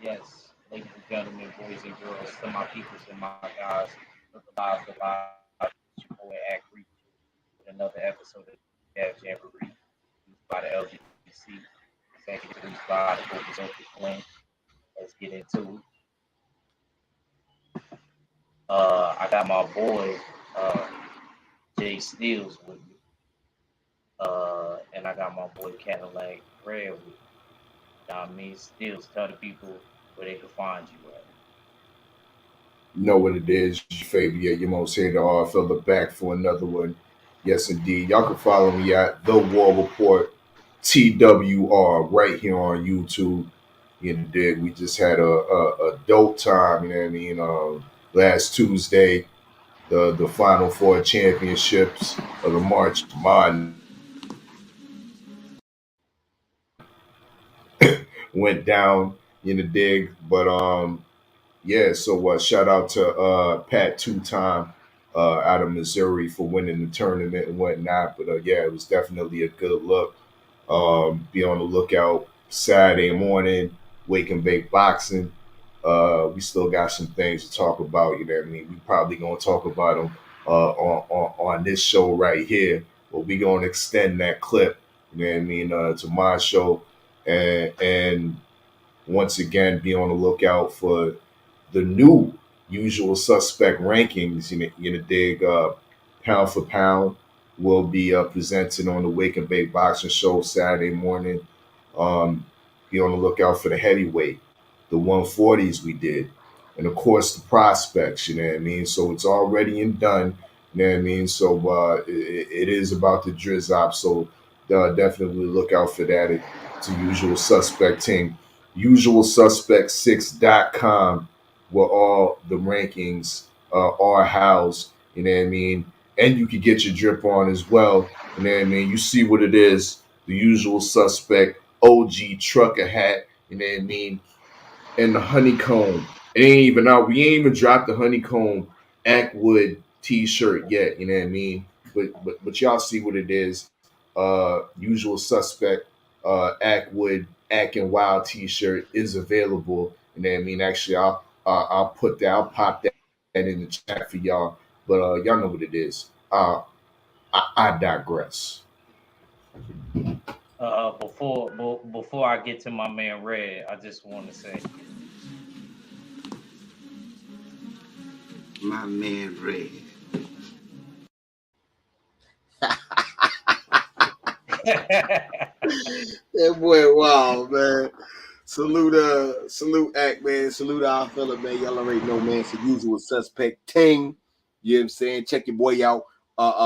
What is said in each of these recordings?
Yes. Ladies and gentlemen, boys and girls, to my peoples and my guys, look alive, alive. It's your boy Act Reach with another episode of Dev Jamboree, used by the LGC, second produced by the Kambosoes Flint. Let's get into it. I got my boy uh, Jay Steels with me, and I got my boy Cadillac Red with me. Now, I mean, Steels, tell the people where they can find you at. You know what it is, your favorite, yeah, your most hated RFL back for another one. Yes, indeed. Y'all can follow me at The War Report TWR right here on YouTube. You know, dig. We just had a dope time, you know what I mean? Last Tuesday, the Final Four championships of the March Madness went down in the dig. But yeah, so shout out to Pat two time out of Missouri for winning the tournament and whatnot. But yeah, it was definitely a good look. Be on the lookout Saturday morning, wake and bake boxing. We still got some things to talk about. You know what I mean? We probably gonna talk about them on this show right here, but we gonna extend that clip. You know what I mean? To my show, and once again, be on the lookout for the new usual suspect rankings. You know, dig pound for pound will be presented on the Wake and Bake Boxing Show Saturday morning. Um, be on the lookout for the heavyweight, the 140s we did, and of course the prospects. You know what I mean? So it's already and done. You know what I mean? So it is about the Drizop. So definitely look out for that. It's a usual suspect team. UsualSuspect6.com where all the rankings are housed. You know what I mean? And you can get your drip on as well. You know what I mean? You see what it is. The usual suspect OG trucker hat. You know what I mean? And the honeycomb. It ain't even out. We ain't even dropped the honeycomb Ackwood t-shirt yet. You know what I mean? But y'all see what it is. Usual suspect Ackwood Ack and Wild t-shirt is available. You know what I mean? Actually, I'll put that. I'll pop that in the chat for y'all. But y'all know what it is. I digress. Before I get to my man Red, I just want to say, My man Red. That boy, wow, man. Salute Act, man. Salute our fella, man. Y'all already know, man. It's the usual suspect ting. You know what I'm saying? Check your boy out.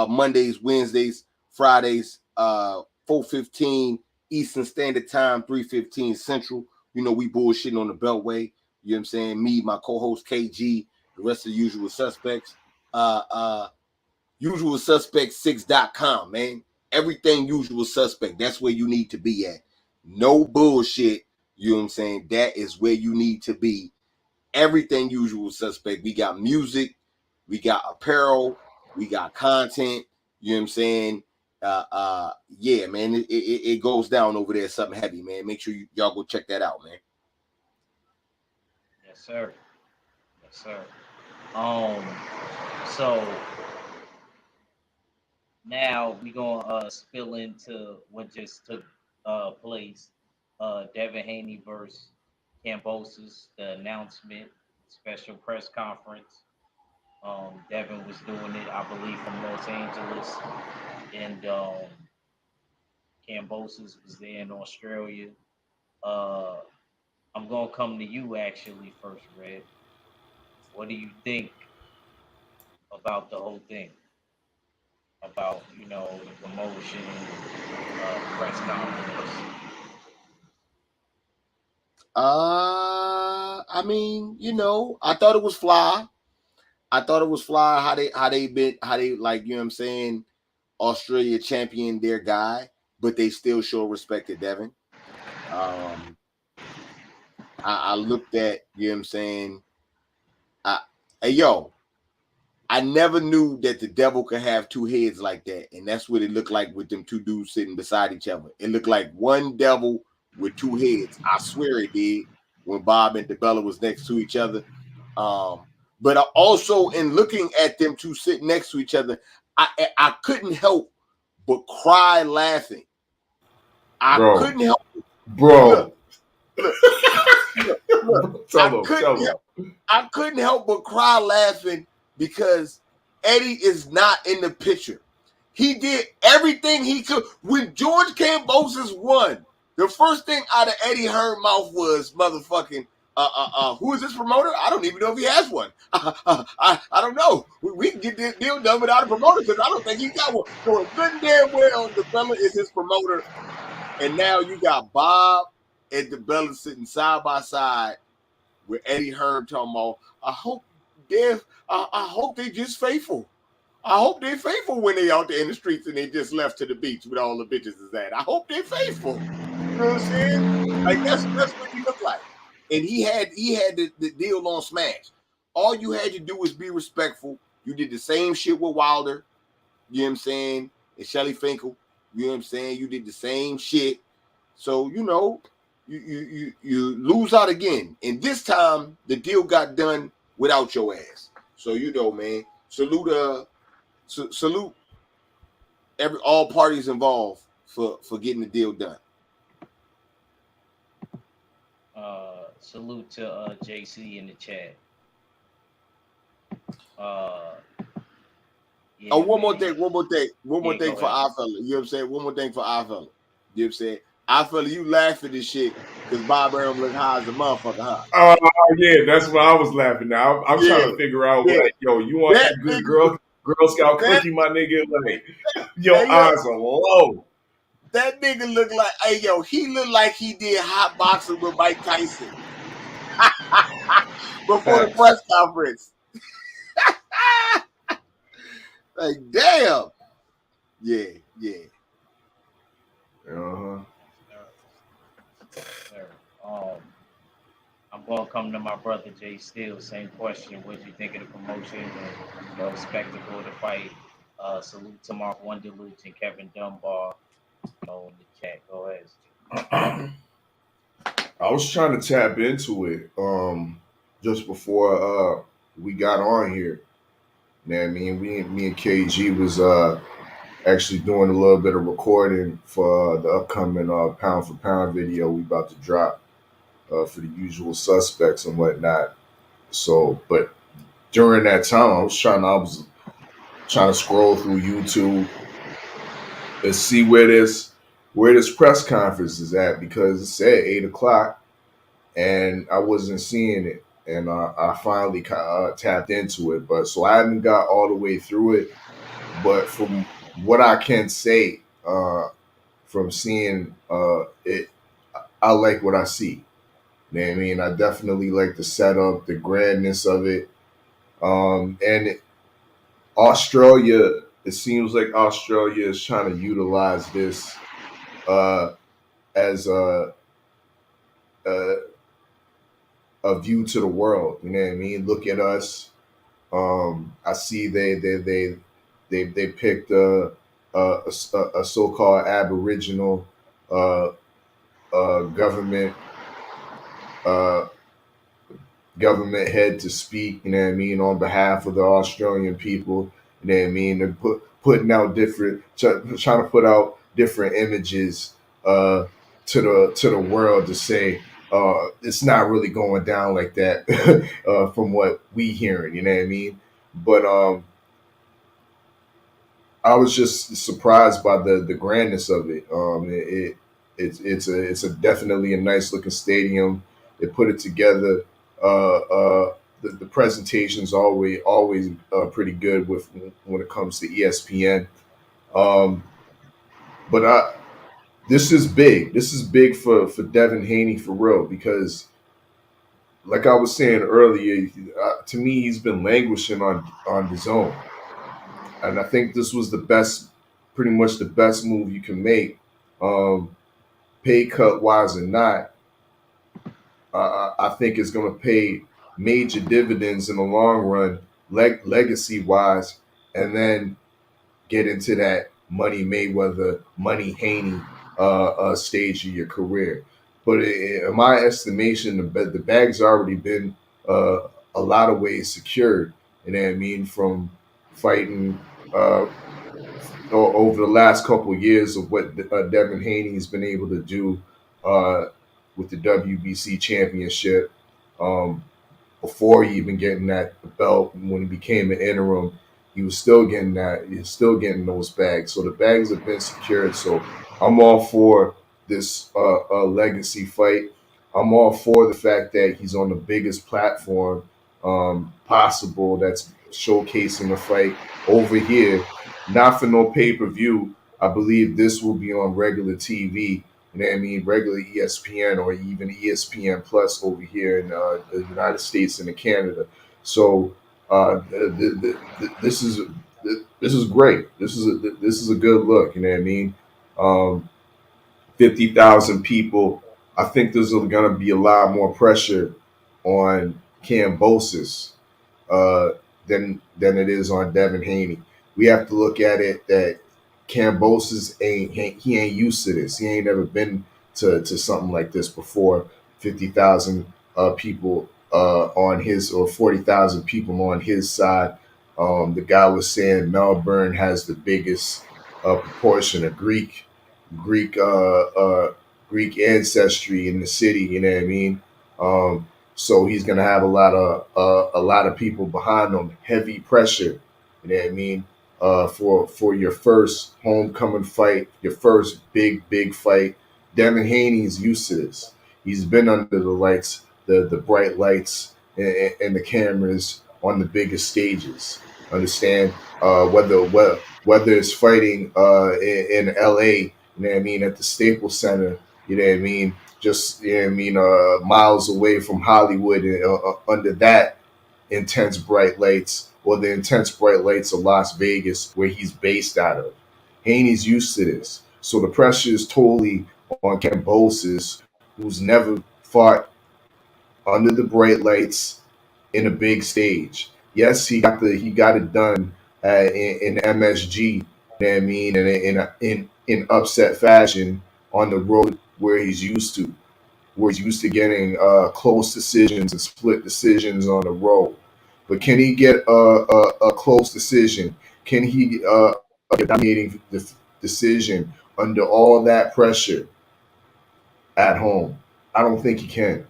Mondays, Wednesdays, Fridays, 4:15 Eastern Standard Time, 3:15 Central. You know, we bullshitting on the Beltway. You know what I'm saying? Me, my co-host KG, the rest of the usual suspects. UsualSuspect6.com, man. Everything usual suspect. That's where you need to be at. No bullshit. You know what I'm saying? That is where you need to be. Everything usual suspect. We got music, we got apparel, we got content. You know what I'm saying? Yeah, man. It goes down over there. Something heavy, man. Make sure y'all go check that out, man. yes, sir. Yes, sir. Um, so now we gonna spill into what just took place. Devin Haney versus Kambosoes, the announcement, special press conference. Devin was doing it, I believe, from Los Angeles, and Kambosoes was there in Australia. Uh, I'm gonna come to you actually first, Red. What do you think about the whole thing? About the promotion, press conference. I mean, I thought it was fly. I thought it was fly how they like, you know what I'm saying, Australia champion their guy, but they still show respect to Devin. Um, I looked at, you know what I'm saying. I, hey yo, I never knew that the devil could have two heads like that, and that's what it looked like with them two dudes sitting beside each other. It looked like one devil with two heads. I swear it did. when Bob and DeBella was next to each other. But also in looking at them two sitting next to each other, I couldn't help but cry laughing. I couldn't help. Bro. Look. Tell him. I couldn't help but cry laughing because Eddie is not in the picture. He did everything he could. When George Kambosoes won, the first thing out of Eddie Hearn's mouth was motherfucking, who is this promoter? I don't even know if he has one. I don't know. We can get this deal done without a promoter because I don't think he got one. So good and damn well, DeBella is his promoter. And now you got Bob and DeBella sitting side by side with Eddie Hearn talking about, I hope they just faithful. I hope they're faithful when they out there in the streets and they just left to the beach with all the bitches is at. I hope they're faithful. You know what I'm saying? Like that's what he looked like. And he had the deal on Smash. All you had to do was be respectful. You did the same shit with Wilder. You know what I'm saying? And Shelly Finkel. You know what I'm saying? You did the same shit. So, you know, you lose out again. And this time the deal got done without your ass. So, you know, man, salute all parties involved for getting the deal done. Salute to JC in the chat. Yeah, one more thing for our fella. You know what I'm saying? One more thing for our fella. You know what I'm saying? Our fella, you laugh at this shit because Bob Arum look high as a motherfucker, huh? Yeah, that's what I was laughing at. I'm trying to figure out what, yo, you want that good Girl Scout cookie, my nigga? Like, your eyes are low. That nigga look like, hey, yo, he looked like he did hot boxing with Mike Tyson before the press conference. Like, damn. Yeah. I'm gonna come to my brother Jay Steele. Same question. What did you think of the promotion and the spectacle of the fight? Salute to Mark Wonderluch and Kevin Dunbar. In the chat. Go ahead. I was trying to tap into it just before we got on here. You know what I mean? Me and KG was actually doing a little bit of recording for the upcoming pound for pound video we about to drop for the usual suspects and whatnot. So, but during that time, I was trying to scroll through YouTube and see where this press conference is at because it said 8:00 and I wasn't seeing it. And I finally tapped into it, but so I haven't got all the way through it. But from what I can say, from seeing it, I like what I see. You know what I mean? I definitely like the setup, the grandness of it, and Australia. It seems like Australia is trying to utilize this as a view to the world. You know what I mean? Look at us. I see they picked a so-called Aboriginal government head to speak. You know what I mean, on behalf of the Australian people. You know what I mean? They're putting out trying to put out different images to the world to say it's not really going down like that from what we hearing. You know what I mean? But I was just surprised by the grandness of it. It's definitely a nice looking stadium. They put it together. The presentation's always pretty good when it comes to ESPN. But this is big. This is big for Devin Haney for real because, like I was saying earlier, to me he's been languishing on his own. And I think this was pretty much the best move you can make, pay cut wise or not. I think it's going to pay major dividends in the long run, legacy wise, and then get into that Money Mayweather, Money Haney stage of your career. But in my estimation, the bag's already been uh, a lot of ways secured. You know what I mean? From fighting uh, over the last couple of years of what Devin Haney has been able to do uh, with the WBC championship. Um, Before he even getting that belt, when he became an interim, he was still getting that. He's still getting those bags. So the bags have been secured. So I'm all for this legacy fight. I'm all for the fact that he's on the biggest platform possible that's showcasing the fight over here. Not for no pay per view. I believe this will be on regular TV. You know what I mean? Regular ESPN or even ESPN Plus over here in the United States and in Canada. So this is great. This is a good look. You know what I mean? 50,000 people. I think there's going to be a lot more pressure on Kambosos uh, than it is on Devin Haney. We have to look at it that Kambosos he ain't used to this. He ain't never been to something like this before. 50,000 people on his or 40,000 people on his side. The guy was saying Melbourne has the biggest proportion of Greek Greek ancestry in the city. You know what I mean? So he's gonna have a lot of people behind him, heavy pressure. You know what I mean? For your first homecoming fight, your first big fight. Devin Haney's used to this. He's been under the lights, the bright lights, and the cameras on the biggest stages. Understand? Whether it's fighting in L.A. You know what I mean, at the Staples Center. You know what I mean, just you know what I mean, miles away from Hollywood, under that intense bright lights, or the intense bright lights of Las Vegas, where he's based out of. Haney's used to this, so the pressure is totally on Kambosos, who's never fought under the bright lights in a big stage. Yes, he got it done in MSG. You know what I mean, and in upset fashion on the road where he's used to getting close decisions and split decisions on the road. But can he get a close decision? Can he get a dominating decision under all that pressure at home? I don't think he can.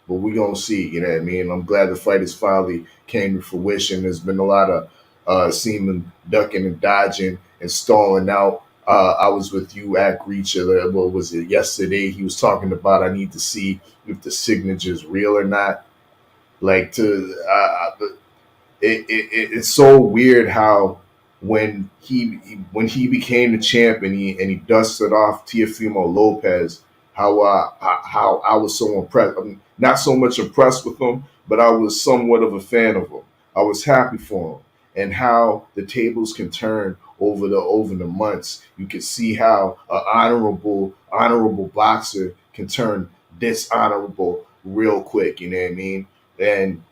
But we're gonna see, you know what I mean? I'm glad the fight has finally came to fruition. There's been a lot of seeming ducking and dodging and stalling out. I was with you at Reacher. What was it yesterday? He was talking about I need to see if the signature's real or not. Like it's so weird how when he became the champ and he dusted off Teofimo Lopez, how I was so impressed. I mean, not so much impressed with him, but I was somewhat of a fan of him. I was happy for him, and how the tables can turn over the months. You can see how an honorable boxer can turn dishonorable real quick. You know what I mean? And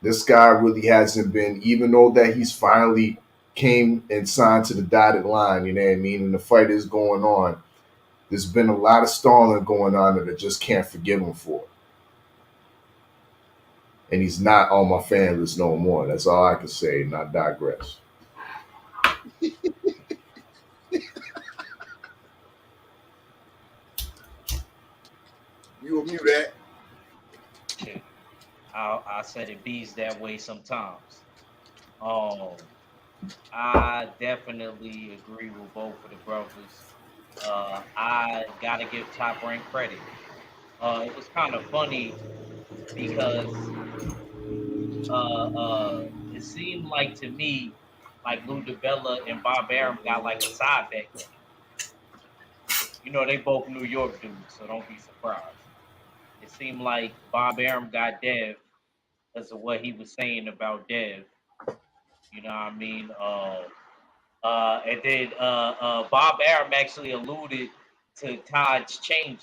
this guy really hasn't been, even though that he's finally came and signed to the dotted line, you know what I mean, and the fight is going on. There's been a lot of stalling going on that I just can't forgive him for. And he's not on my fan list no more. That's all I can say, and I digress. You will mute that. Shit, I said it bees that way sometimes. Um, I definitely agree with both of the brothers. I gotta give Top Rank credit. It was kind of funny because it seemed like to me like Lou DiBella and Bob Arum got like a side bet going. They both New York dudes, so don't be surprised. It seemed like Bob Arum got Dev because of what he was saying about Dev. You know what I mean? And then Bob Arum actually alluded to tides changing.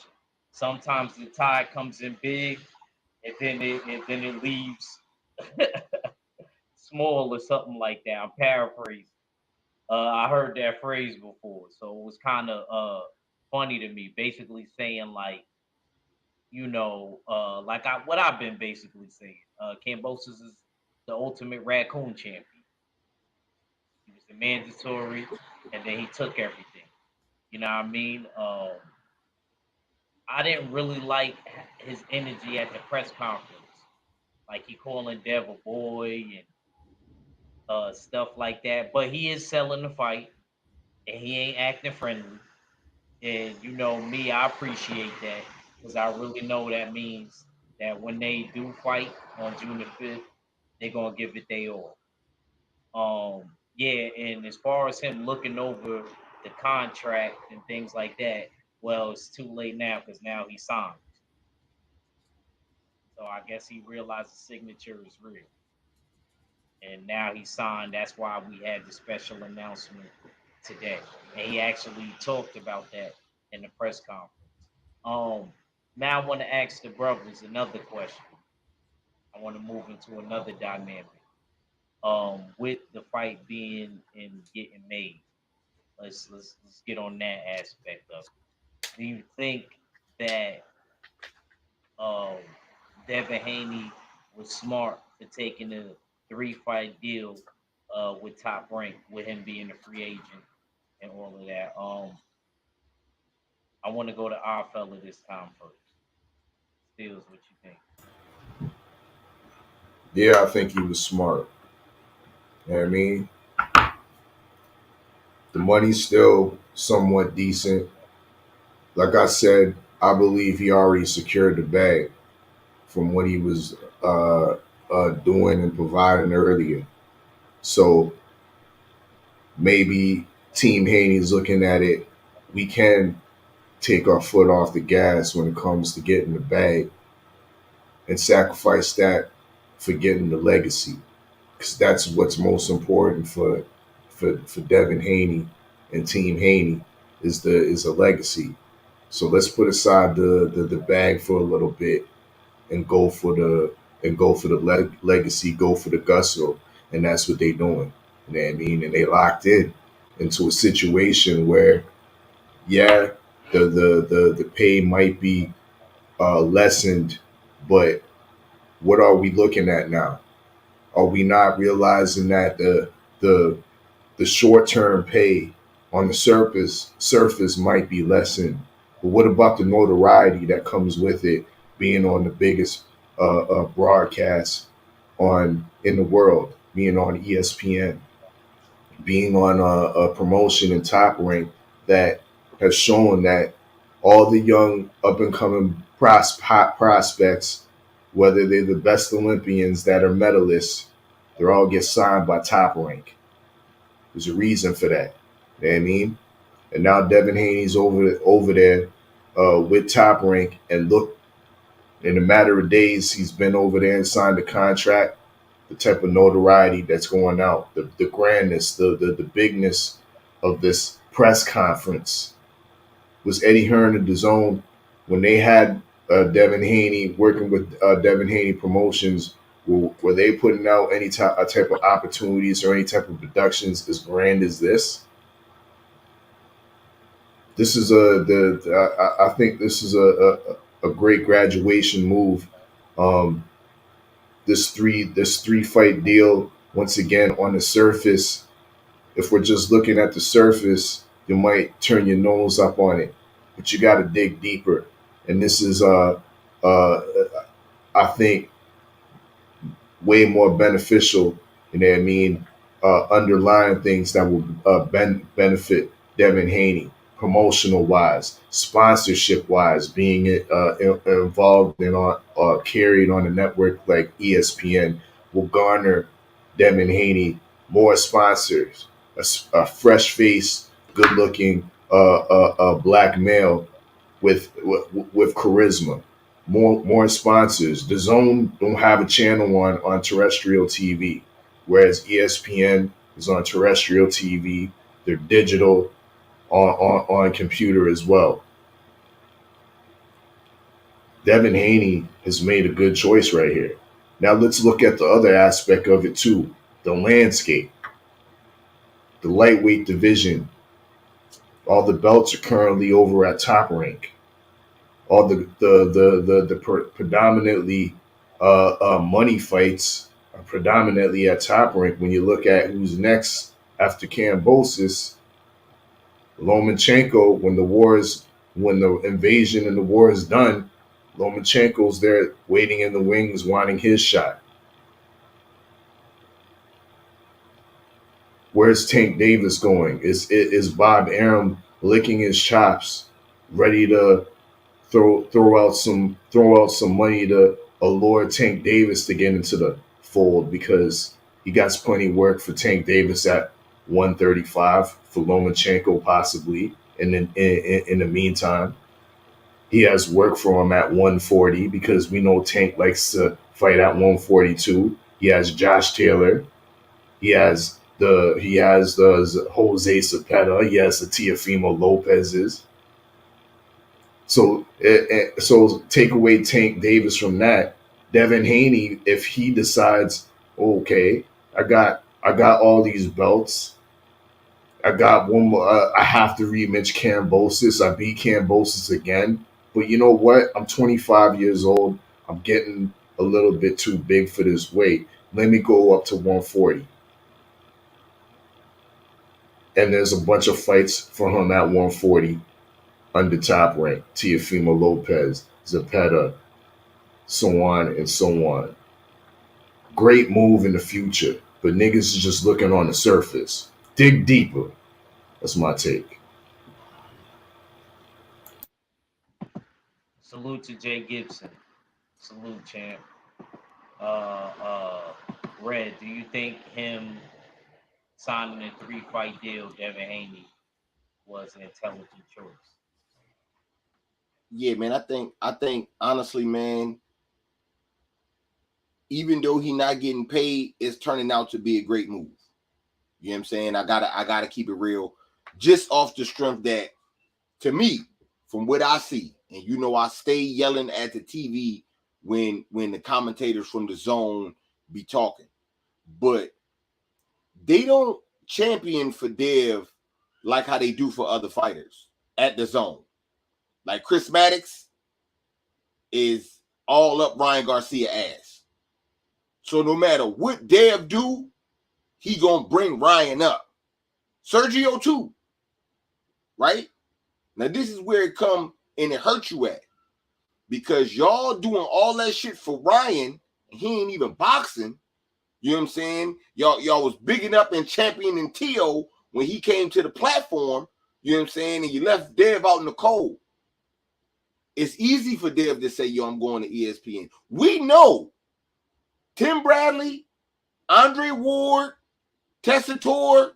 Sometimes the tide comes in big, and then it leaves small or something like that. I'm paraphrasing. I heard that phrase before, so it was kind of funny to me. Basically saying like what I've been basically saying. Kambosos is the ultimate raccoon champion. He was the mandatory, and then he took everything. You know what I mean? I didn't really like his energy at the press conference. Like he calling Dev a boy and stuff like that. But he is selling the fight, and he ain't acting friendly. And me, I appreciate that because I really know that means that when they do fight on June the 5th, they're gonna give it their all. Yeah, and as far as him looking over the contract and things like that, well, it's too late now because now he signed. So I guess he realized the signature is real. And now he signed. That's why we had the special announcement today. And he actually talked about that in the press conference. Um, Now I want to ask the brothers another question. I want to move into another dynamic. With the fight being and getting made, let's get on that aspect of it. Do you think that um, Devin Haney was smart for taking a three-fight deal with Top Rank, with him being a free agent and all of that? I want to go to our fella this time first. Steals, what you think? Yeah, I think he was smart. You know what I mean? The money's still somewhat decent. Like I said, I believe he already secured the bag from what he was doing and providing earlier. So maybe Team Haney's looking at it. We can take our foot off the gas when it comes to getting the bag and sacrifice that for getting the legacy, because that's what's most important for Devin Haney and Team Haney is a legacy. So let's put aside the bag for a little bit and go for the legacy, go for the gusto, and that's what they doing. You know what I mean? And they locked in into a situation where, yeah, the pay might be lessened, but what are we looking at now? Are we not realizing that the the short term pay on the surface might be lessened, but what about the notoriety that comes with it, being on the biggest broadcast on in the world, being on ESPN, being on a promotion in Top Rank that has shown that all the young up and coming prospects, whether they're the best Olympians that are medalists, they all get signed by Top Rank. There's a reason for that. You know what I mean? And now Devin Haney's over there with Top Rank, and look, in a matter of days, he's been over there and signed a contract. The type of notoriety that's going out, the grandness, the bigness of this press conference. Was Eddie Hearn and DAZN, when they had Devin Haney working with Devin Haney Promotions, were they putting out any type of opportunities or any type of productions as grand as this? This is I think this is a great graduation move. Um, this three fight deal, once again, on the surface, if we're just looking at the surface, you might turn your nose up on it, but you got to dig deeper. And this is uh I think way more beneficial, you know what I mean, underlying things that will benefit Devin Haney, promotional wise, sponsorship wise, being involved in carried on a network like ESPN will garner Devin Haney more sponsors, a fresh face, good looking black male with charisma, more sponsors. The Zone don't have a channel on terrestrial TV, whereas ESPN is on terrestrial TV. They're digital on computer as well. Devin Haney has made a good choice right here. Now let's look at the other aspect of it too, the landscape, the lightweight division. All the belts are currently over at Top Rank. all the predominantly money fights are predominantly at Top Rank. When you look at who's next after Kambosos, Lomachenko, when the invasion and the war is done, Lomachenko's there waiting in the wings, wanting his shot. Where's Tank Davis going? Is Bob Arum licking his chops, ready to throw out some money to allure Tank Davis to get into the fold because he got plenty of work for Tank Davis at 135 for Lomachenko possibly. And in the meantime, he has work for him at 140 because we know Tank likes to fight at 142. He has Josh Taylor. He has the Jose Cepeda. He has the Teofimo Lopez's. So take away Tank Davis from that. Devin Haney, if he decides, okay, I got all these belts. I got one more. I have to rematch Kambosos. I beat Kambosos again. But you know what? I'm 25 years old. I'm getting a little bit too big for this weight. Let me go up to 140. And there's a bunch of fights for him at 140 under Top Rank. Teofimo Lopez, Zepeda, so on and so on. Great move in the future, but niggas is just looking on the surface. Dig deeper. That's my take. Salute to Jay Gibson. Salute, champ. Uh, uh, Red, do you think him signing a 3-fight deal, Devin Haney, was an intelligent choice? Yeah, man. I think honestly, man, even though he not getting paid, it's turning out to be a great move. You know what I'm saying? I gotta keep it real. Just off the strength that, to me, from what I see, and I stay yelling at the TV when the commentators from the zone be talking. But they don't champion for Dev like how they do for other fighters at the zone. Like Chris Maddox is all up Ryan Garcia ass. So no matter what Dev do, he gonna bring Ryan up. Sergio too, right? Now this is where it come and it hurts you at. Because y'all doing all that shit for Ryan, and he ain't even boxing. You know what I'm saying? Y'all was bigging up and championing Tio when he came to the platform. You know what I'm saying? And you left Dev out in the cold. It's easy for Dev to say, yo, I'm going to ESPN. We know Tim Bradley, Andre Ward, Tessitore,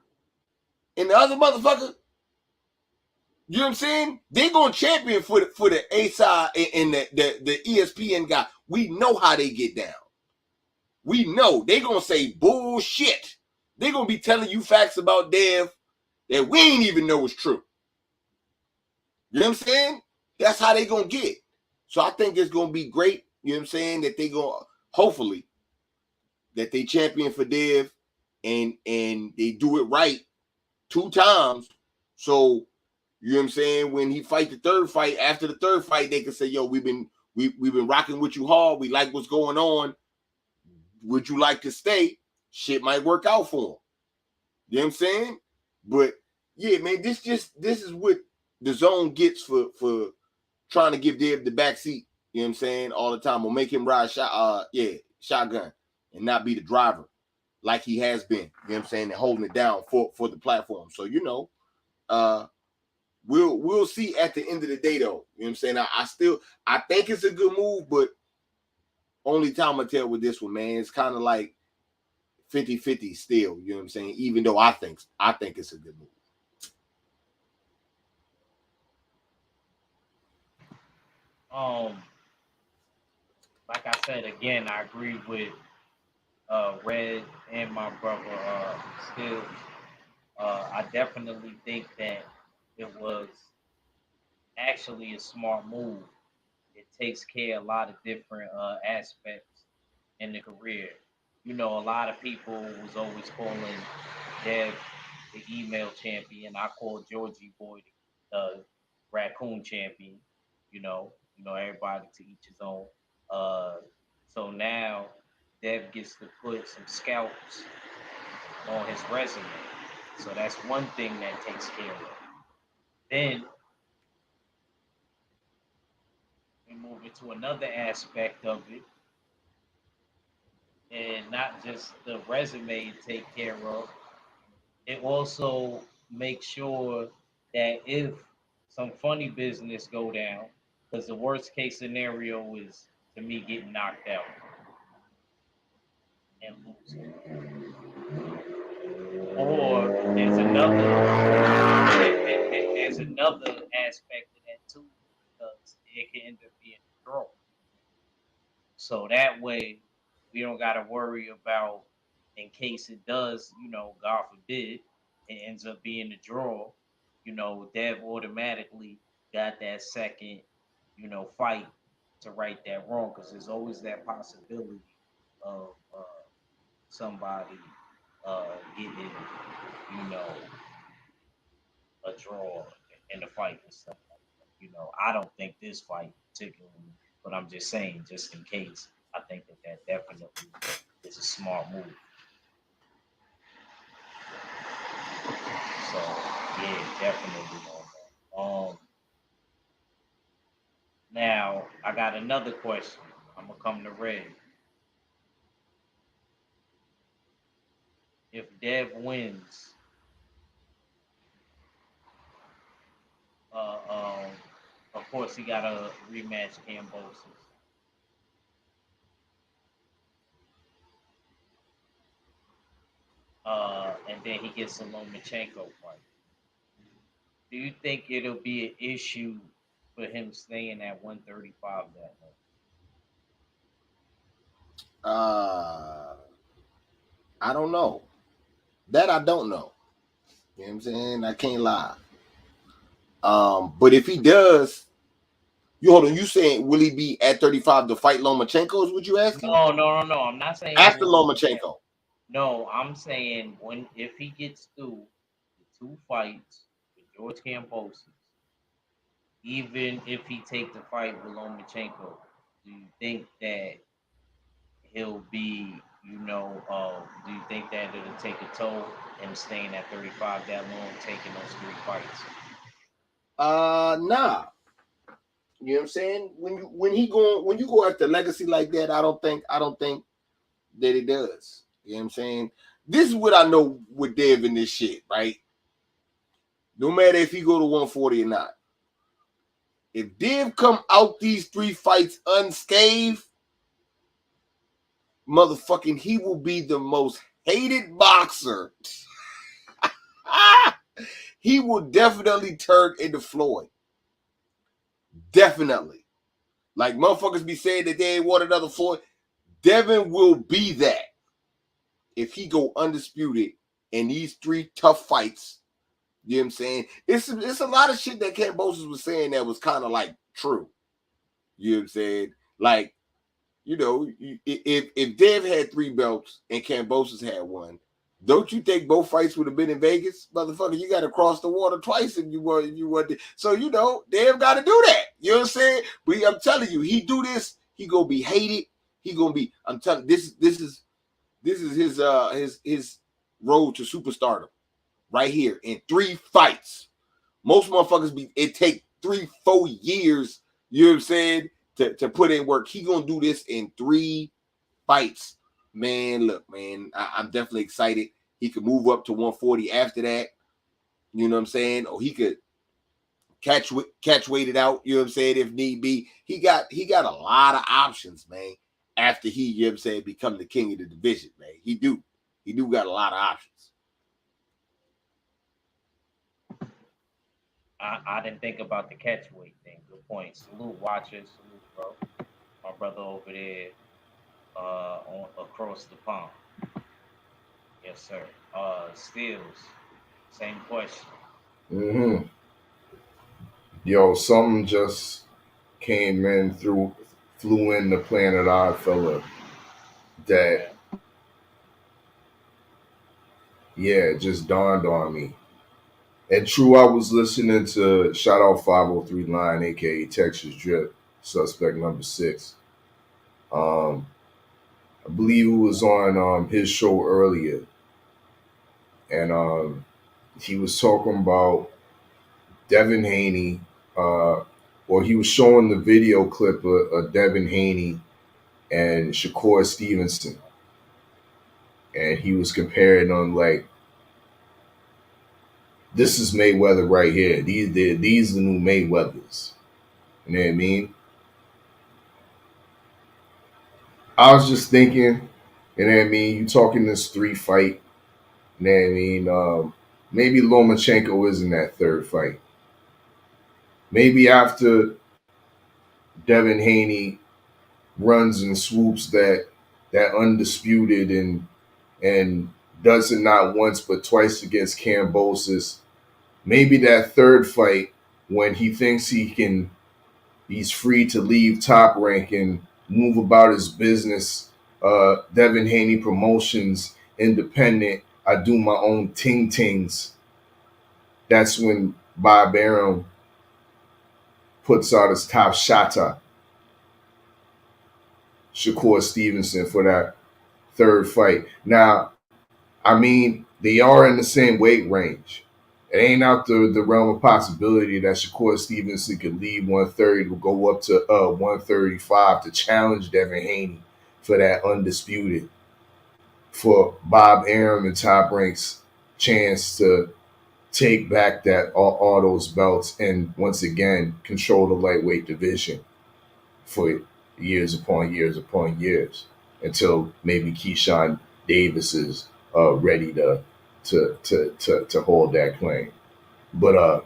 and the other motherfucker, you know what I'm saying? They gonna champion for the A side and the ESPN guy. We know how they get down. We know they gonna say bullshit. They gonna be telling you facts about Dev that we ain't even know is true. You know what I'm saying? That's how they gonna get. So I think it's gonna be great. You know what I'm saying? That they gonna hopefully that they champion for Dev and they do it right 2 times. So you know what I'm saying? When he fight the third fight, after the third fight, they can say, yo, we've been rocking with you hard. We like what's going on. Would you like to stay? Shit might work out for him. You know what I'm saying? But yeah, man, this is what the zone gets for trying to give Deb the back seat. You know what I'm saying? All the time. Or make him ride shotgun and not be the driver like he has been. You know what I'm saying? And holding it down for the platform. So we'll see at the end of the day though. You know what I'm saying? I think it's a good move, but only time will tell with this one, man. It's kind of like 50-50 still, you know what I'm saying? Even though I think it's a good move. Like I said again, I agree with Red and my brother Stills. I definitely think that it was actually a smart move. It takes care of a lot of different aspects in the career. A lot of people was always calling Dev the email champion. I call Georgie Boy the raccoon champion. You know, everybody to each his own. Uh, so now Dev gets to put some scalps on his resume. So that's one thing that takes care of. Then we move into another aspect of it, and not just the resume take care of. It also makes sure that if some funny business go down, because the worst case scenario is to me getting knocked out and losing. Or there's another aspect of that too, because it can end up being a draw. So that way we don't gotta worry about in case it does, God forbid, it ends up being a draw, Dev automatically got that second, fight to right that wrong, because there's always that possibility of somebody getting, you know, a draw in the fight and stuff like that. I don't think this fight particularly, but I'm just saying, just in case, I think that definitely is a smart move. So yeah, definitely on that. Now I got another question. I'm gonna come to Red. If Dev wins, uh, um, of course he got a rematch Kambosos. And then he gets a Lomachenko fight. Do you think it'll be an issue for him staying at 135 that Uh, I don't know. That I don't know. You know what I'm saying? I can't lie. But if he does, you hold on. You saying will he be at 35 to fight Lomachenko? Is what you asking? No. I'm not saying After Lomachenko. No, I'm saying if he gets through the two fights with George Kambosos, even if he take the fight with Lomachenko, do you think that he'll be, do you think that it'll take a toll him staying at 35 that long, taking those three fights? Nah. You know what I'm saying? When you go after legacy like that, I don't think that it does. You know what I'm saying? This is what I know with Dev in this shit, right? No matter if he go to 140 or not. If Dev come out these three fights unscathed, motherfucking, he will be the most hated boxer. He will definitely turn into Floyd. Definitely. Like motherfuckers be saying that they ain't want another Floyd. Devin will be that if he go undisputed in these three tough fights. You know what I'm saying? It's a lot of shit that Kambosos was saying that was kind of like true. You know what I'm saying? Like, if Dev had 3 belts and Kambosos had 1, don't you think both fights would have been in Vegas? Motherfucker, you got to cross the water twice if you want. So, Dev got to do that. You know what I'm saying? But I'm telling you, he do this, he gonna be hated. He gonna be. I'm telling this is his road to superstardom right here in 3 fights. Most motherfuckers it take 3-4 years. You know what I'm saying? To put in work. He gonna do this in 3 fights. Man, look, man, I'm definitely excited. He could move up to 140 after that. You know what I'm saying? Or he could catch weighted out, you know what I'm saying, if need be. He got a lot of options, man, after he, you know what I'm saying, become the king of the division, man. He do got a lot of options. I didn't think about the catch weight thing. Good point. Salute watchers, salute bro. My brother over there across the pond. Yes, sir. Steels, same question. Mm-hmm. Yo, something just came in flew in the planet Oddfella that, yeah, it just dawned on me. And true, I was listening to shout out 503 Line, aka Texas Drip. suspect number 6. I believe it was on his show earlier, and he was talking about Devin Haney, or he was showing the video clip of Devin Haney and Shakur Stevenson, and he was comparing them like, this is Mayweather right here. These are the new Mayweathers. You know what I mean? I was just thinking, you know what I mean? You talking this 3 fight, you know what I mean? Maybe Lomachenko is in that 3rd fight. Maybe after Devin Haney runs and swoops that undisputed and does it not once but twice against Kambosoes. Maybe that 3rd fight, when he thinks he's free to leave Top Rank and move about his business. Devin Haney Promotions, independent. I do my own ting-tings. That's when Bob Arum puts out his top shatter, Shakur Stevenson, for that 3rd fight. Now, I mean, they are in the same weight range. It ain't out the realm of possibility that Shakur Stevenson could leave 130 to go up to 135 to challenge Devin Haney for that undisputed, for Bob Arum and Top Rank's chance to take back that all those belts and once again control the lightweight division for years upon years upon years, until maybe Keyshawn Davis is ready to hold that claim. But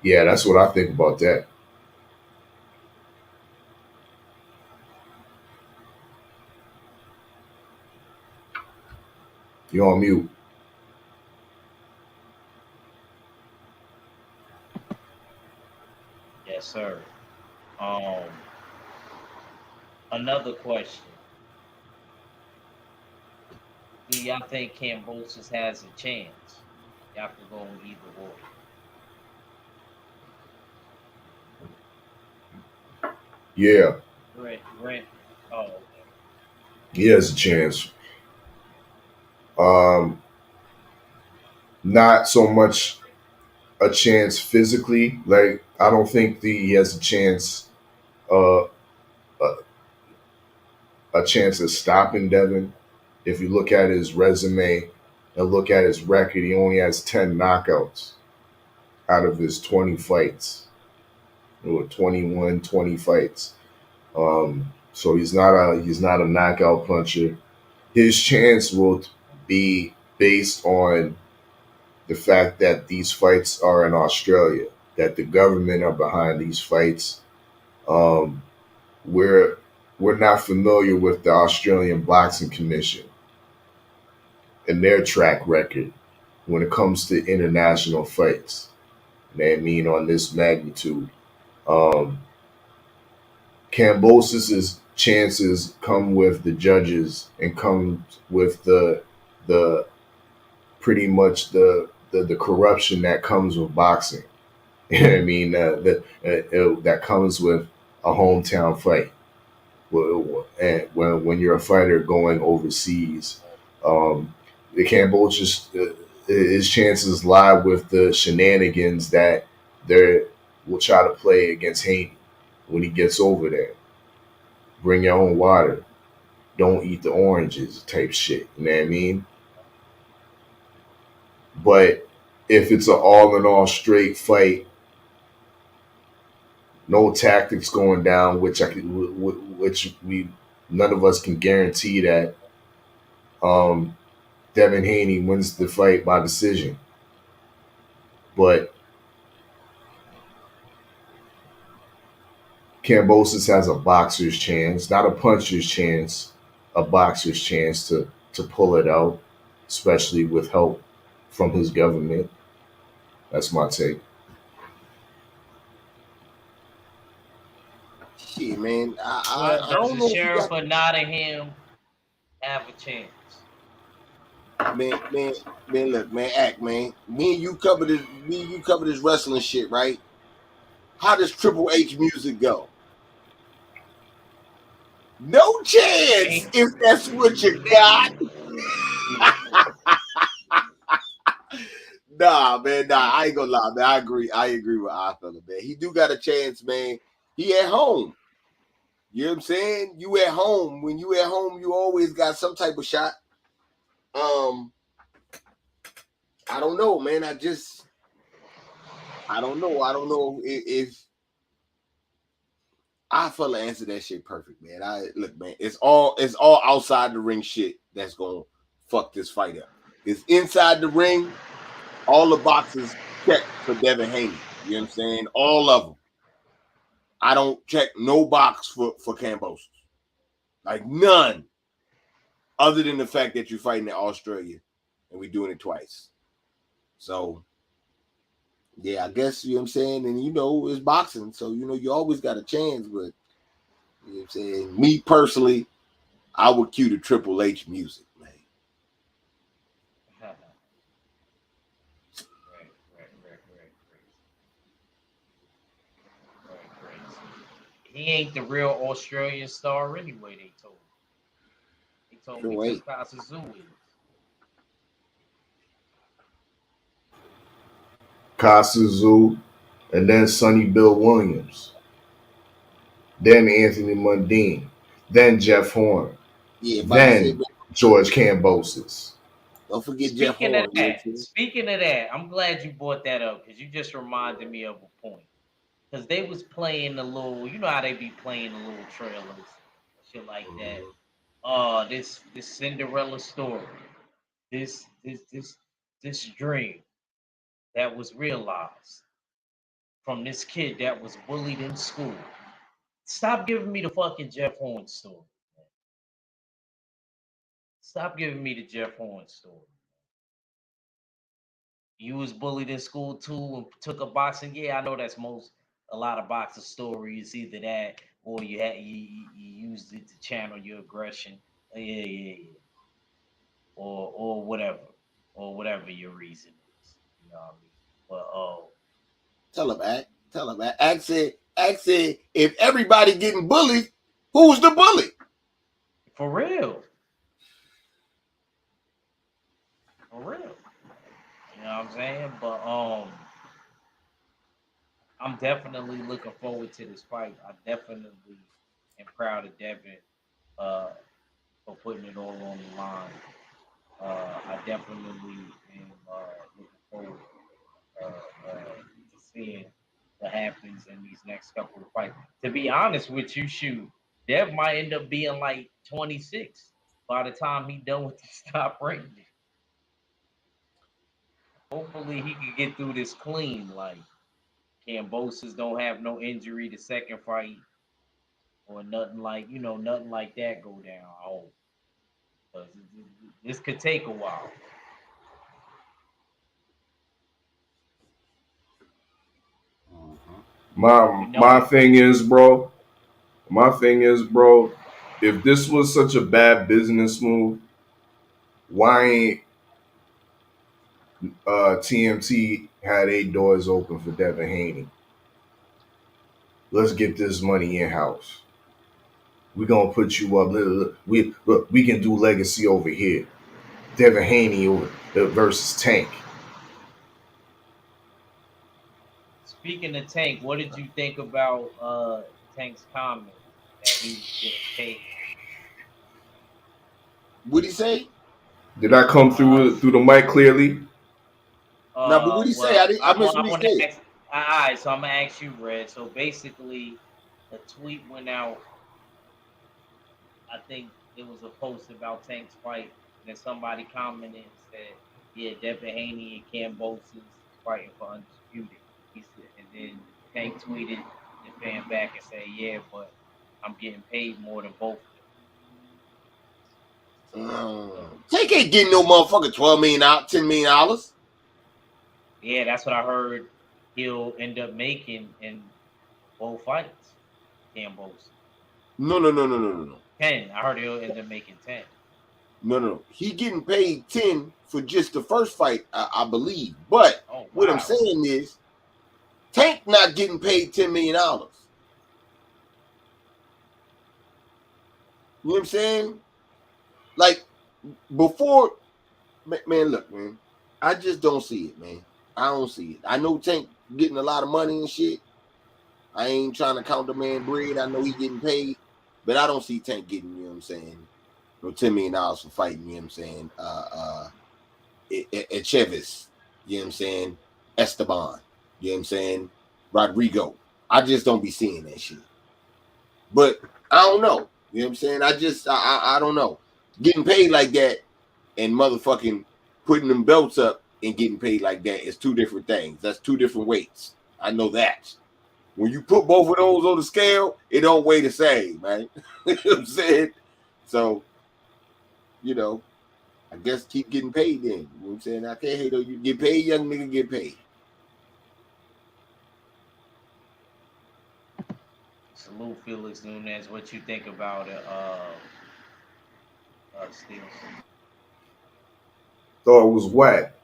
yeah, that's what I think about that. You're on mute. Yes, sir. Um, Another question: do y'all think Kambosos has a chance? Y'all can go in either or. Yeah, Rent. Oh, okay. he has a chance. Um, Not so much a chance physically. Like, I don't think he has a chance, uh, a chance of stopping Devin. If you look at his resume and look at his record, he only has 10 knockouts out of his 20 fights, or 21, 20 fights. So he's not a knockout puncher. His chance will be based on the fact that these fights are in Australia, that the government are behind these fights. Um, we're we're not familiar with the Australian Boxing Commission and their track record when it comes to international fights. You know what I mean, on this magnitude. Um, Cambosis' chances come with the judges and come with the pretty much the corruption that comes with boxing. You know what I mean? That comes with a hometown fight. And when you're a fighter going overseas, um, the Cambodia, his chances lie with the shenanigans that they will try to play against Haney when he gets over there. Bring your own water. Don't eat the oranges type shit. You know what I mean? But if it's an all in all straight fight, no tactics going down, which we none of us can guarantee that um, Devin Haney wins the fight by decision. But Kambosos has a boxer's chance, not a puncher's chance, a boxer's chance to pull it out, especially with help from his government. That's my take. Shit, man. Well, I does don't the know if he sheriff got, of Nottingham have a chance? man. Look, man, act, man. Me and you cover this wrestling shit, right? How does Triple H music go? No chance if that's what you got. Nah, man, I ain't gonna lie, man. I agree with I fella, man. He do got a chance, man. He at home. You know what I'm saying? You at home. When you at home, you always got some type of shot. I don't know, man. I don't know. I don't know if I fella answered that shit perfect, man. Look, man. It's all outside the ring shit that's gonna fuck this fight up. It's inside the ring. All the boxes checked for Devin Haney. You know what I'm saying? All of them. I don't check no box for Kambosoes. Like none. Other than the fact that you're fighting in Australia and we're doing it twice. So, yeah, I guess, you know what I'm saying? And, it's boxing. So, you always got a chance. But, you know what I'm saying? Me personally, I would cue the Triple H music, man. He ain't the real Australian star anyway, they told me. They told me just Kambosoes is. Kambosoes, and then Sonny Bill Williams, then Anthony Mundine, then Jeff Horn, then George Kambosos. Don't forget Jeff Horn. Speaking of that, I'm glad you brought that up because you just reminded me of a point. Because they was playing the little, you know how they be playing the little trailers, shit like that. This Cinderella story, this dream that was realized from this kid that was bullied in school. Stop giving me the fucking Jeff Horn story. Stop giving me the Jeff Horn story. You was bullied in school too and took a boxing. Yeah, I know that's a lot of boxing stories. Either that or you used it to channel your aggression. Yeah. Or whatever your reason is. You know what I mean? But Tell him, Act said, if everybody getting bullied, who's the bully? For real. You know what I'm saying? But I'm definitely looking forward to this fight. I definitely am proud of Devin for putting it all on the line. I definitely am looking forward to seeing what happens in these next couple of fights. To be honest with you, shoot, Dev might end up being like 26 by the time he done with the top rating. Hopefully he can get through this clean. Like Kambosos don't have no injury the second fight or nothing like that go down. I hope. This could take a while. My thing is, bro. If this was such a bad business move, why ain't TMT had 8 doors open for Devin Haney? Let's get this money in house. We're gonna put you up. We can do legacy over here. Devin Haney versus Tank. Speaking of Tank, what did you think about Tank's comment that he's getting paid? What'd he say? Did I come through the mic clearly? No, but what'd he say? I missed what he said. All right, so I'm gonna ask you, Red. So basically, a tweet went out. I think it was a post about Tank's fight, and then somebody commented and said, "Yeah, Devin Haney and Kambosoes fighting for undisputed." He said, and then Tank tweeted and fan back and said, "Yeah, but I'm getting paid more than both of them." Tank ain't getting no motherfucking $12 million, $10 million. Yeah, that's what I heard. He'll end up making in both fights. Kambosoes. No. 10. I heard he'll end up making 10. No. He getting paid 10 for just the first fight, I believe. But what I'm saying is, Tank not getting paid $10 million. You know what I'm saying? Like before, man. Look, man. I just don't see it, man. I don't see it. I know Tank getting a lot of money and shit. I ain't trying to count the man bread. I know he getting paid, but I don't see Tank getting, you know what I'm saying, no $10 million for fighting, you know what I'm saying, Chavez, you know what I'm saying, Esteban, you know what I'm saying, Rodrigo. I just don't be seeing that shit. But I don't know. You know what I'm saying? I don't know. Getting paid like that and motherfucking putting them belts up and getting paid like that is two different things. That's two different weights. I know that. When you put both of those on the scale, it don't weigh the same, man. You know what I'm saying? So, you know, I guess keep getting paid then. You know what I'm saying? I can't hate on you. Get paid, young nigga, get paid. Salute Felix Nunez. What you think about it, Steels? Thought it was whack.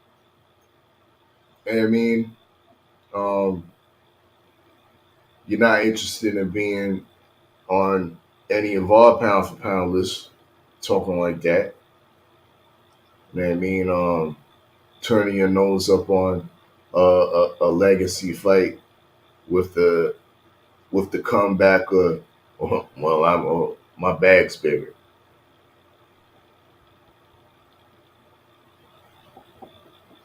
I mean, um, you're not interested in being on any involved pound for pound list, talking like that. You know what I mean? Turning your nose up on a legacy fight with the comeback of, well, my bag's bigger.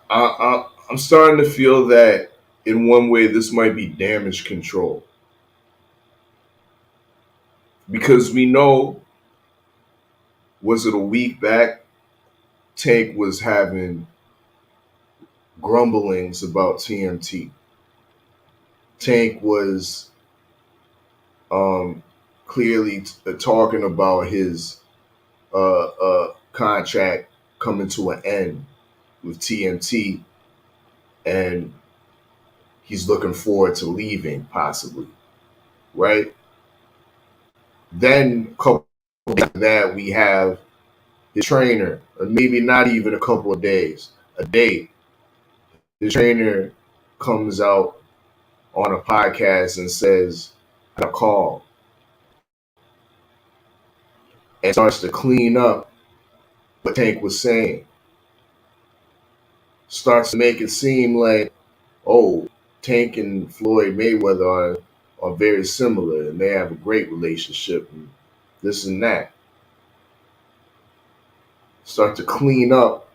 I'm starting to feel that in one way this might be damage control because we know, was it a week back, Tank was having grumblings about TMT. Tank was um, clearly talking about his contract coming to an end with TMT, and he's looking forward to leaving, possibly, right? Then, a couple after that, we have his trainer, or maybe not even a couple of days, a day. The trainer comes out on a podcast and says, "I got a call," and starts to clean up what Tank was saying. Starts to make it seem like, oh, Tank and Floyd Mayweather are very similar and they have a great relationship and this and that. Start to clean up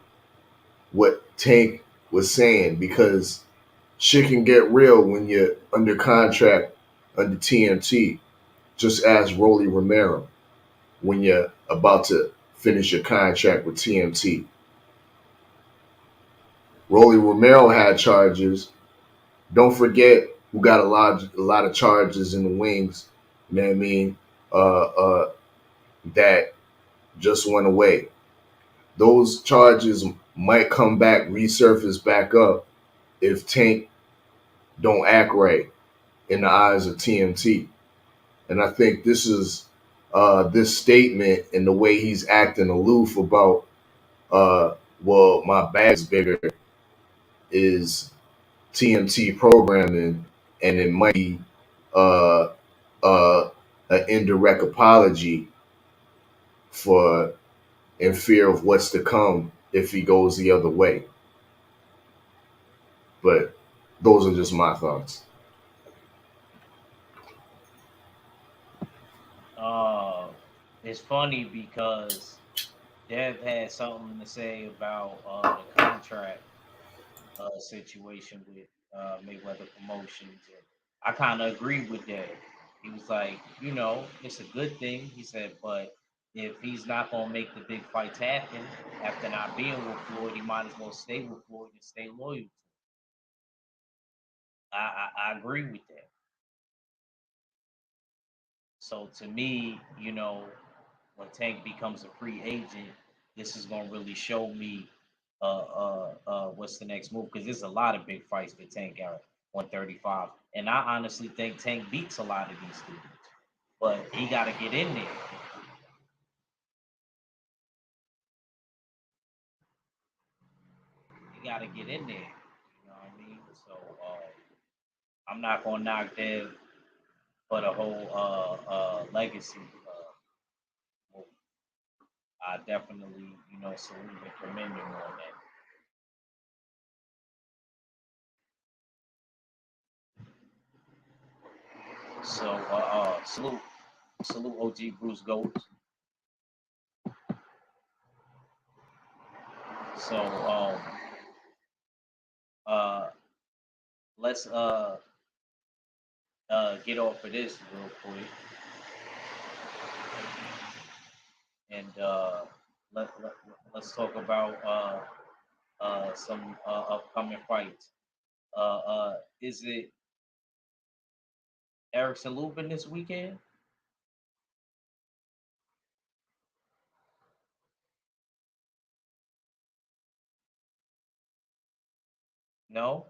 what Tank was saying because shit can get real when you're under contract under TNT. Just ask Rolly Romero when you're about to finish your contract with TNT. Rolly Romero had charges. Don't forget who got a lot of charges in the wings. You know what I mean? That just went away. Those charges might come back, resurface back up if Tank don't act right in the eyes of TMT. And I think this is this statement and the way he's acting aloof about, well, my bag's bigger is TMT programming, and it might be uh, an indirect apology for in fear of what's to come if he goes the other way. But those are just my thoughts. Uh, it's funny because Dev had something to say about the contract situation with Mayweather Promotions, and I kind of agree with Dev. He was like, it's a good thing. He said, but if he's not gonna make the big fights happen after not being with Floyd, he might as well stay with Floyd and stay loyal to him. I agree with that. So to me, when Tank becomes a free agent, this is gonna really show me what's the next move because there's a lot of big fights for Tank at 135, and I honestly think Tank beats a lot of these dudes, but he got to get in there. He got to get in there. You know what I mean? So I'm not gonna knock Dev for the whole legacy move. I definitely, salute and commend him on that. So, salute OG Bruce Goats. So, uh, let's get off of this real quick, and let's talk about some upcoming fights. Is it Erickson Lubin this weekend? No.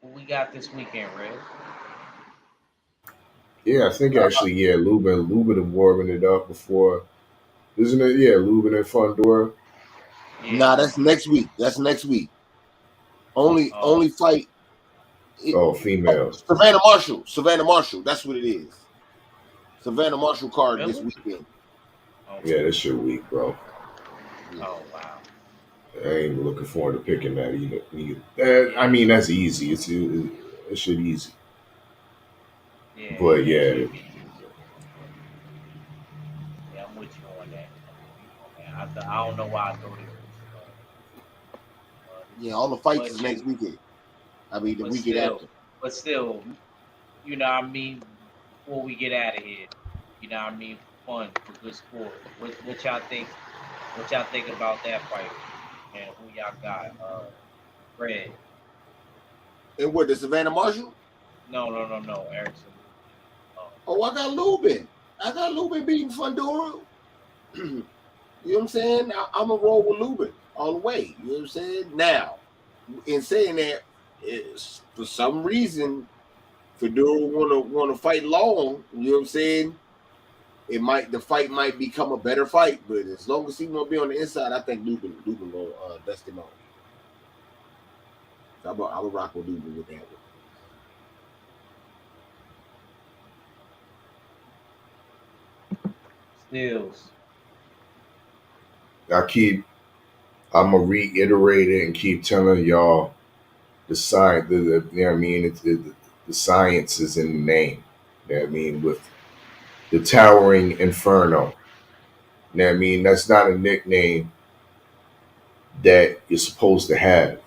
Who we got this weekend, Red? Yeah, I think actually, yeah, Lubin had warming it up before, isn't it? Yeah, Lubin and Fundora. Yeah. Nah, that's next week. That's next week. Only fight. Oh, female. Savannah Marshall. Savannah Marshall. That's what it is. Savannah Marshall card this Really? weekend. Yeah, Okay. that's your week, bro. Yeah. Oh wow. I ain't even looking forward to picking that either. I mean, that's easy. It's shit easy. Yeah, But it yeah, should be easy. Yeah, I'm with you on that. I don't know why I thought it was. Yeah, all the fights But is next weekend. I mean, the but weekend still, after. but still, you know what I mean. Before we get out of here, you know what I mean. For fun, for good sport. What y'all think? What y'all think about that fight? And who y'all got? Fred. And what, the Savannah Marshall? No. Erickson. Oh, I got Lubin. I got Lubin beating Fundora. You know what I'm saying? I'm going to roll with Lubin all the way. You know what I'm saying? Now, in saying that, for some reason, Fedora wanna fight long. You know what I'm saying? The fight might become a better fight, but as long as he won't be on the inside, I think Lubin will dust him off. So I'm a rock with Lubin with that one. Stills. I'm gonna reiterate it and keep telling y'all the science. You know what I mean? The science is in the name. You know what I mean? With the towering inferno. You know what I mean? That's not a nickname that you're supposed to have.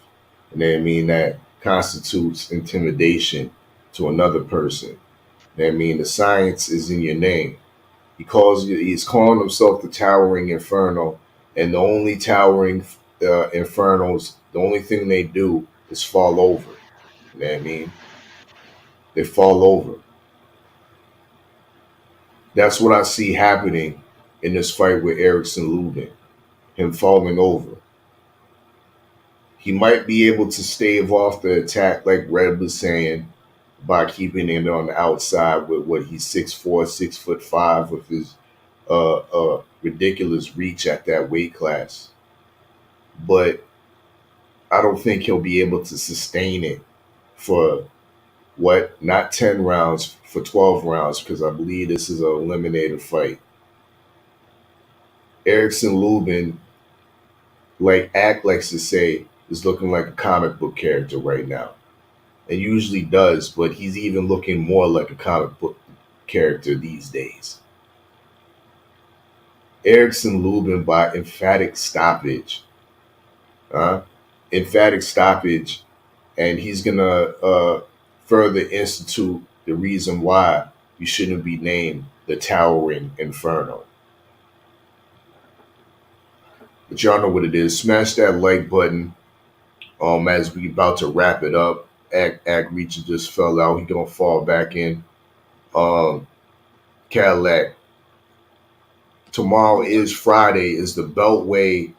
You know what I mean? That constitutes intimidation to another person. You know what I mean? The science is in your name. He's calling himself the towering inferno, and the only towering infernos, the only thing they do is fall over. You know what I mean? They fall over. That's what I see happening in this fight with Erickson Lubin. Him falling over. He might be able to stave off the attack, like Red was saying, by keeping it on the outside with what he's 6'4", 6'5", with his ridiculous reach at that weight class. But I don't think he'll be able to sustain it for not 10 rounds, for 12 rounds, because I believe this is an eliminator fight. Erickson Lubin, like Act likes to say, is looking like a comic book character right now. It usually does, but he's even looking more like a comic book character these days. Erickson Lubin by emphatic stoppage. Emphatic stoppage, and he's gonna further institute the reason why you shouldn't be named the Towering Inferno. But y'all know what it is. Smash that like button. As we about to wrap it up. Act Reacher just fell out. He gonna fall back in. Um, Cadillac. Tomorrow is Friday. Is the Beltway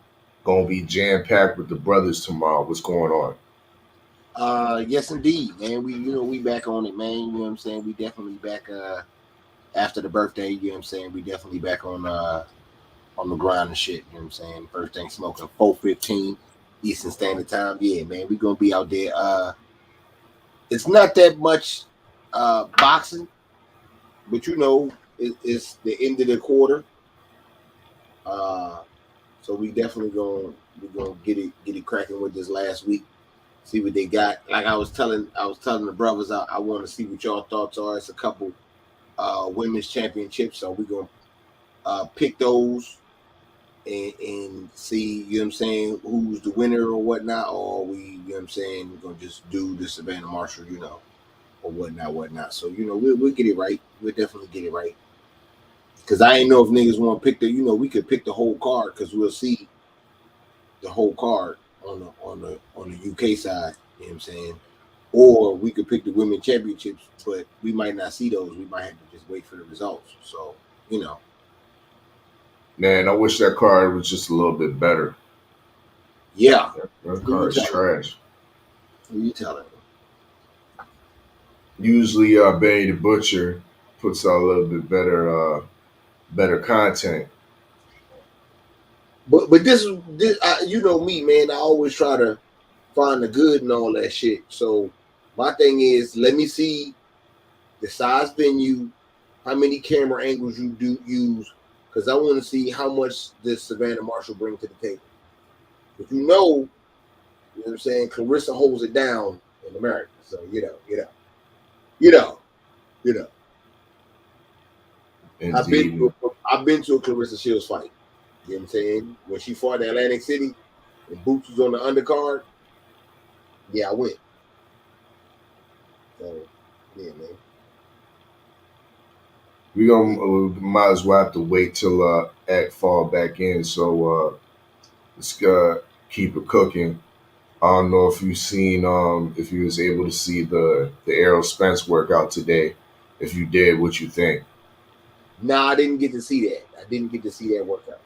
gonna be jam packed with the brothers tomorrow? What's going on? Yes indeed, man. We back on it, man. You know what I'm saying? We definitely back after the birthday, you know what I'm saying? We definitely back on the grind and shit, you know what I'm saying? First thing smoking 4:15 Eastern Standard Time. Yeah, man, we gonna be out there. It's not that much boxing, but it's the end of the quarter. So we definitely gonna get it cracking with this last week. See what they got. Like I was telling the brothers, I want to see what y'all thoughts are. It's a couple women's championships, so we're gonna pick those and see, you know what I'm saying, who's the winner or whatnot, or we, you know what I'm saying, we're gonna just do the Savannah Marshall, or whatnot. So, we'll get it right. We'll definitely get it right. Cause I ain't know if niggas want to pick we could pick the whole card because we'll see the whole card on the UK side, you know what I'm saying? Or we could pick the women championships, but we might not see those. We might have to just wait for the results. So, Man, I wish that card was just a little bit better. Yeah. That card is trash. Who you telling? Usually, Benny the Butcher puts out a little bit better content. But this you know me, man. I always try to find the good and all that shit. So my thing is, let me see the size venue, how many camera angles you do use, because I want to see how much this Savannah Marshall bring to the table. If you know what I'm saying, Clarissa holds it down in America. So Indeed. I've been to a Clarissa Shields fight. You know what I'm saying? When she fought in Atlantic City and Boots was on the undercard, yeah, I went. So, yeah, man. We might as well have to wait till Act fall back in. So let's keep it cooking. I don't know if if you was able to see the Errol Spence workout today. If you did, what you think? Nah, I didn't get to see that. I didn't get to see that workout.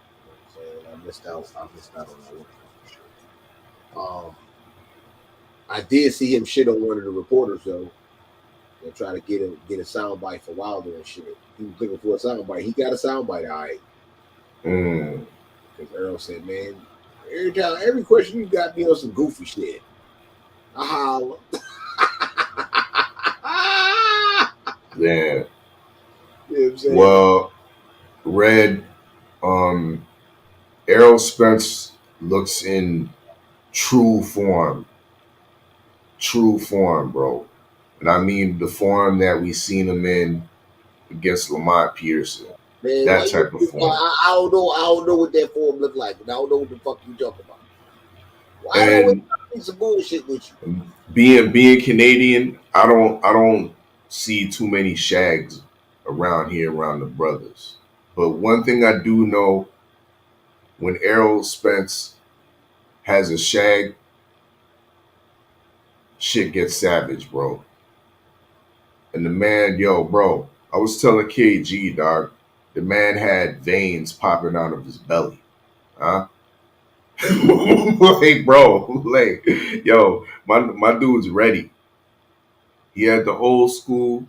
You know what I'm saying? I missed out on that workout. I did see him shit on one of the reporters though. They try to get a soundbite for Wilder and shit. He was looking for a soundbite. He got a soundbite, all right. Because Earl said, man, every question you got me on some goofy shit. I holler. Yeah. You know what I'm saying? Well, Red, Errol Spence looks in true form. True form, bro. And I mean the form that we seen him in against Lamont Peterson. Man, that type of form. I don't know what that form look like, and I don't know what the fuck you talking about. Why and don't we some bullshit with you? Being Canadian, I don't see too many shags around here around the brothers. But one thing I do know, when Errol Spence has a shag, shit gets savage, bro. And the man, bro, I was telling KG, dog, the man had veins popping out of his belly. Huh? Like, bro, like, my dude's ready. He had the old school.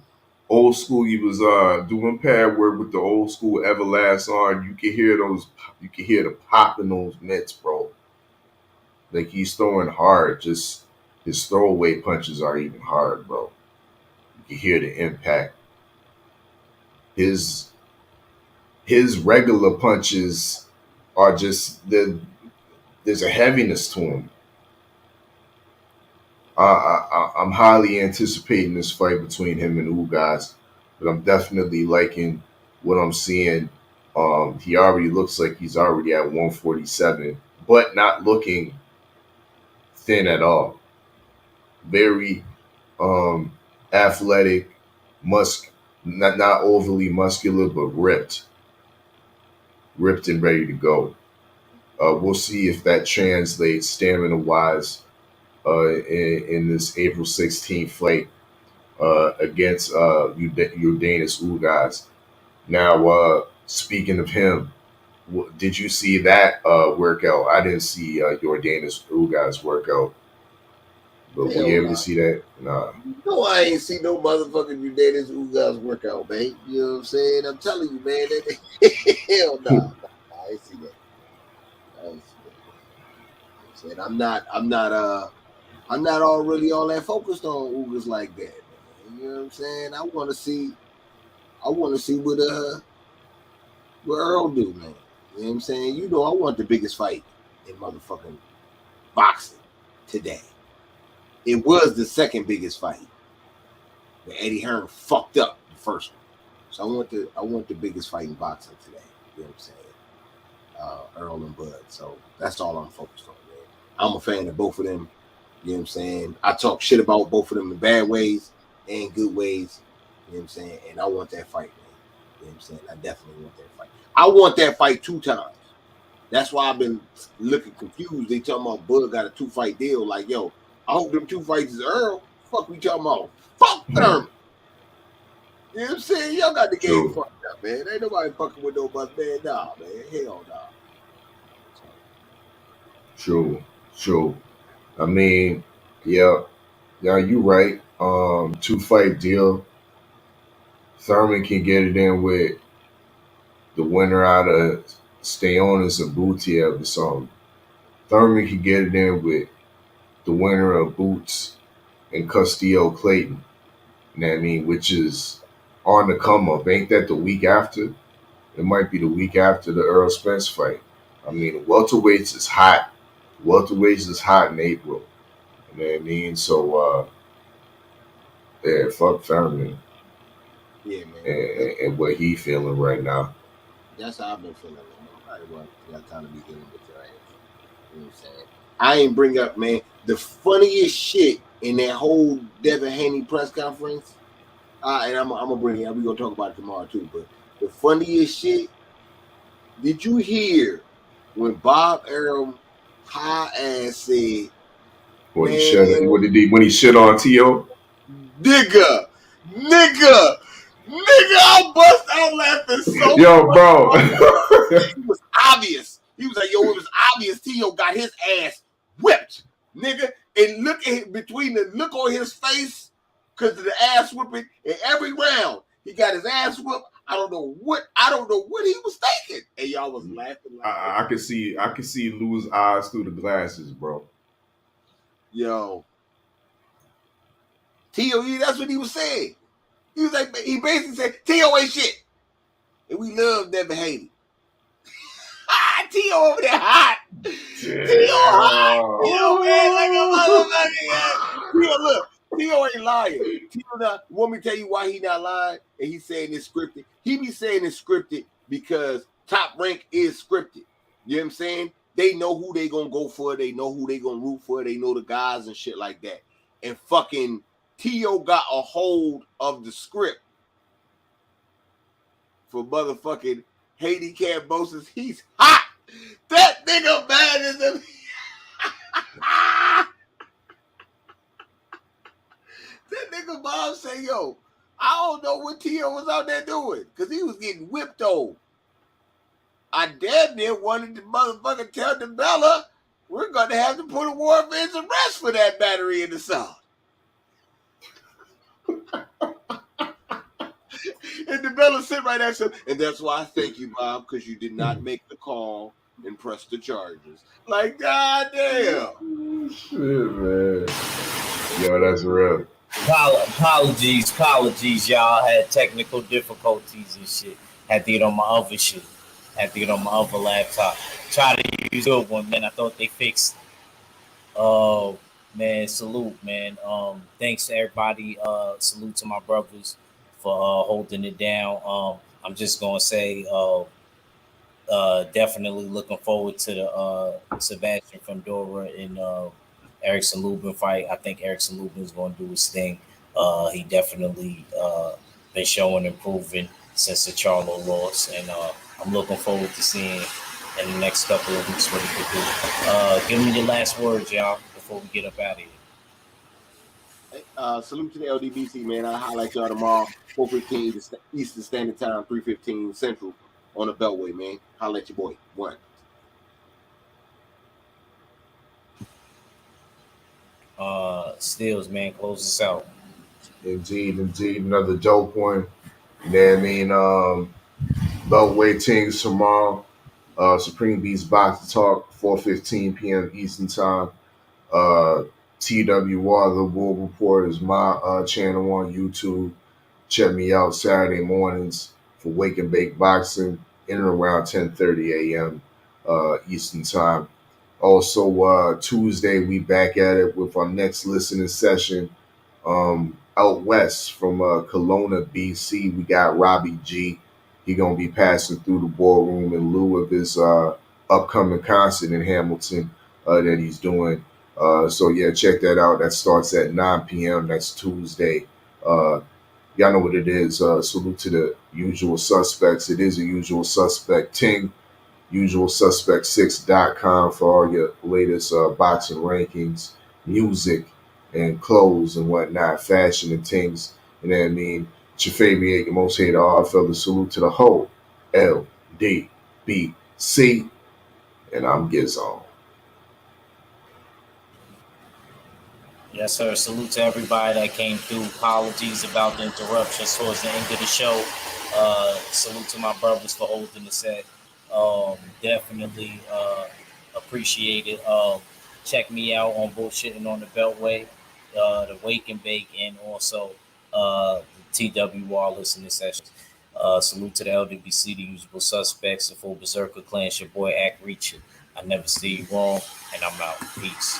He was doing pad work with the old school Everlast on. You can hear the pop in those mitts, bro. Like, he's throwing hard. Just his throwaway punches are even hard, bro. You can hear the impact. His regular punches are just there's a heaviness to him. I'm highly anticipating this fight between him and Ugas, but I'm definitely liking what I'm seeing. He already looks like he's already at 147, but not looking thin at all. Very athletic, not overly muscular, but ripped and ready to go. We'll see if that translates stamina wise in this April 16th fight against Jordanis Ugas. Now, speaking of him, did you see that workout? I didn't see Jordanis Ugas workout. But were you able to see that? Nah. No, I ain't see no motherfucking Jordanis Ugas workout, man. You know what I'm saying? I'm telling you, man. Hell no. Nah. I ain't see that. I'm not really all that focused on Ugas like that, man. You know what I'm saying? I want to see I want to see what Earl do, man. You know what I'm saying? You know, I want the biggest fight in motherfucking boxing today. It was the second biggest fight, but Eddie Hearn fucked up the first one. So I want the biggest fight in boxing today. You know what I'm saying? Earl and Bud. So that's all I'm focused on, man. I'm a fan of both of them. You know what I'm saying? I talk shit about both of them in bad ways and good ways. You know what I'm saying? And I want that fight, man. You know what I'm saying? I definitely want that fight. I want that fight 2 times. That's why I've been looking confused. They talking about Bud got a 2-fight deal. Like, yo, I hope them 2 fights is Earl. Fuck we talking about? Fuck Thurman. You know what I'm saying? Y'all got the game fucked up, man. Ain't nobody fucking with nobody, man. Nah, man. Hell nah. True. I mean, yeah, you right. 2-fight deal. Thurman can get it in with the winner out of Stayonis and Butiev or something. Thurman can get it in with the winner of Boots and Castillo Clayton. You know what I mean? Which is on the come up. Ain't that the week after? It might be the week after the Earl Spence fight. I mean, welterweights is hot. Welterweights is hot in April. You know what I mean? So, yeah, fuck Thurman. Yeah, man. And what he feeling right now. That's how I've been feeling, man. I got time to be dealing with your ass. You know what I'm saying? I ain't bring up, man, the funniest shit in that whole Devin Haney press conference. And I'm gonna bring it up. We're gonna talk about it tomorrow too. But the funniest shit, did you hear when Bob Arum high ass said When he shit on T.O.? Nigga, I bust out laughing so Yo, much. bro. It was obvious. He was like, yo, it was obvious T.O. got his ass whipped, nigga. And look at between the look on his face, because of the ass whipping, and every round he got his ass whipped. I don't know what he was thinking. And y'all was laughing like I could see Lou's eyes through the glasses, bro. Yo. T.O., that's what he was saying. He was like, he basically said, T.O. ain't shit. And we love Devin Haney. T.O. over there hot. Yeah. T.O. hot. T.O. man, like a motherfucker. T.O. look. T.O. ain't lying. T.O. want me to tell you why he not lying? And he's saying it's scripted. He be saying it's scripted because Top Rank is scripted. You know what I'm saying? They know who they gonna go for. They know who they gonna root for. They know the guys and shit like that. And fucking T.O. got a hold of the script for motherfucking Haiti Kambosoes. He's hot. That nigga mad as him. That nigga Bob say, yo, I don't know what T.O. was out there doing because he was getting whipped over. I damn near wanted to motherfucker tell DeBella we're going to have to put a war of arrest for that battery in the South. And DeBella sit right next to him. And that's why I thank you, Bob, because you did not make the call and press the charges. Like, goddamn. Shit, man. Yo, that's real. Apologies, y'all. Had technical difficulties and shit. Had to get on my other shit. Had to get on my other laptop. Try to use the good one, man. I thought they fixed. Man, salute, man. Thanks to everybody. Salute to my brothers for holding it down. I'm just gonna say, definitely looking forward to the Sebastian Fundora and Erickson Lubin fight. I think Erickson Lubin is going to do his thing. He definitely been showing improving since the Charlo loss, and I'm looking forward to seeing in the next couple of weeks what he can do. Give me your last words, y'all, before we get up out of here. Salute to the LDBC, man. I'll highlight y'all tomorrow, 4:15 Eastern Standard Time, 3:15 Central on the Beltway, man. Holla at your boy. One. Steels, man, close us out. Indeed. Another dope one. You know what I mean? Beltway Tings tomorrow. Supreme Beast Box Talk, 4:15 p.m. Eastern Time. TWR, The War Report is my channel on YouTube. check me out Saturday mornings for Wake and Bake Boxing in and around 10:30 a.m. Eastern Time. Also, Tuesday, we back at it with our next listening session out west from Kelowna, BC. We got Robbie G. He gonna be passing through the ballroom in lieu of his upcoming concert in Hamilton that he's doing. So yeah, check that out. That starts at 9 p.m. That's Tuesday. Y'all know what it is. Salute to the usual suspects. It is a usual suspect ting. UsualSuspect6.com for all your latest boxing rankings, music, and clothes and whatnot, fashion and things. You know what I mean? It's your favorite, your most hated all fellas. Salute to the whole LDBC. And I'm Gizon. Yes, sir. Salute to everybody that came through. Apologies about the interruptions towards the end of the show. Salute to my brothers for holding the set. Definitely appreciate it. Check me out on Bullshitting on the Beltway, the Wake and Bake, and also the TWR listening sessions. Salute to the LWC, the usual suspects, the full Berserker clan. It's your boy Act Reacher. I never see you wrong, and I'm out. Peace.